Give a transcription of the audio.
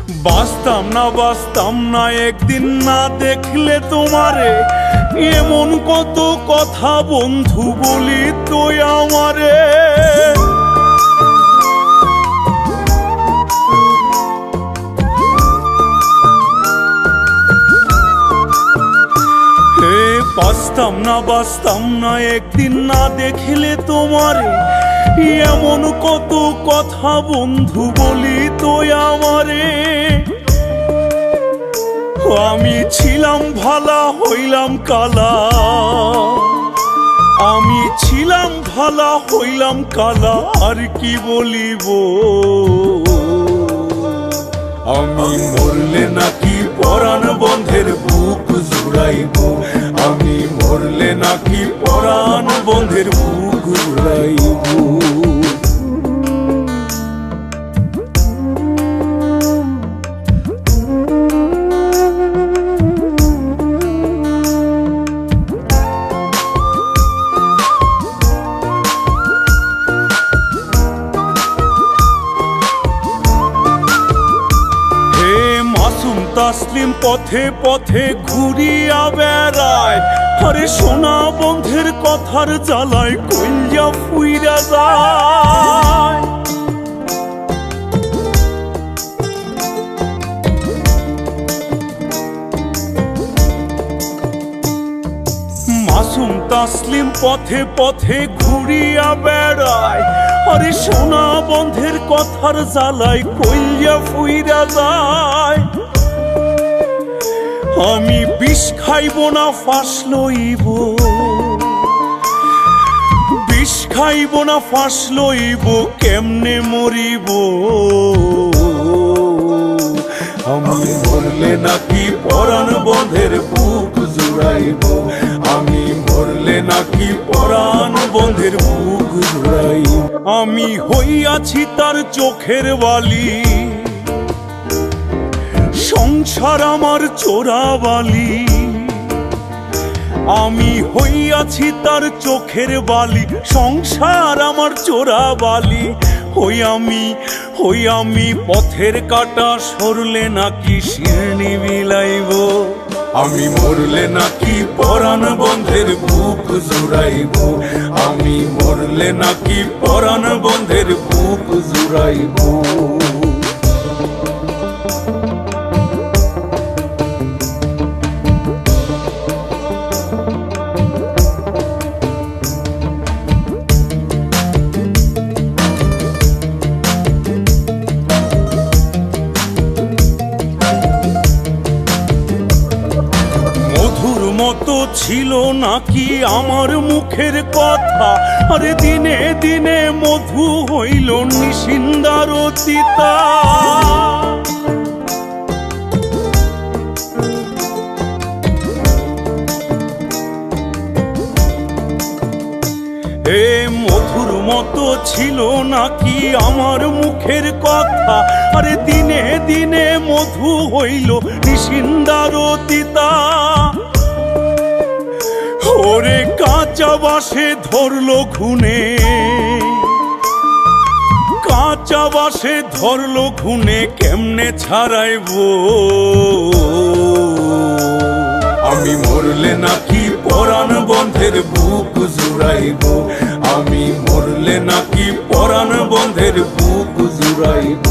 বাঁচতাম না একদিন না দেখলে তোমারে, এমন কত কথা বন্ধু বলি তো আমারে। বাঁচতাম না একদিন না দেখলে তোমারে, এমন কত কথা বন্ধু বলি তো আমারে। আমি ছিলাম ভালা হইলাম কালা, আমি ছিলাম ভালা হইলাম কালা, আর কি বলিব। আমি মরলে নাকি পরাণ বন্ধের বুক জুড়াইব, আমি মরলে নাকি পরাণ বন্ধের বুক জুড়াইব। তাসলিম পথে পথে ঘুরিয়া বেড়ায়, আরে সোনা বন্ধের কথার জ্বালায় কইয়া ফুইরা যায়। মাসুম তাসলিম পথে পথে ঘুরিয়া বেড়ায়, আরে সোনা বন্ধের কথার জ্বালায় কইয়া ফুইরা যায়। আমি বিষ খাইব না ফাঁস লইব, বিষ খাইব না ফাঁস লইব, কেমনে মরিব। আমি মরলে নাকি পরাণ বন্ধের বুক জুড়াইব, আমি মরলে নাকি পরাণ বন্ধের বুক জুড়াইব। আমি হইয়াছি তার চোখের বালি, সংসার আমার চোরাবালি। আমি হইয়াছি তার চোখের বালি, সংসার আমার চোরাবালি। হই আমি পথের কাটা সরলে নাকি শিরনি বিলাইব। আমি মরলে নাকি পরাণ বন্ধের বুক জুড়াইব, আমি মরলে নাকি পরাণ বন্ধের বুক জুড়াইব। মতো ছিল নাকি আমার মুখের কথা, আরে দিনে দিনে মধু হইল নিশিন্দার তিতা। এ মধুর মতো ছিল নাকি আমার মুখের কথা, আরে দিনে দিনে মধু হইল নিশিন্দার তিতা। ওরে কাঁচা বাসে ধরলো ঘুনে, কাঁচা বাসে ধরলো ঘুনে, কেমনে ছাড়াইব। আমি মরলে নাকি পরাণ বন্ধের বুক জুড়াইব, আমি মরলে নাকি পরাণ বন্ধের বুক জুড়াইব।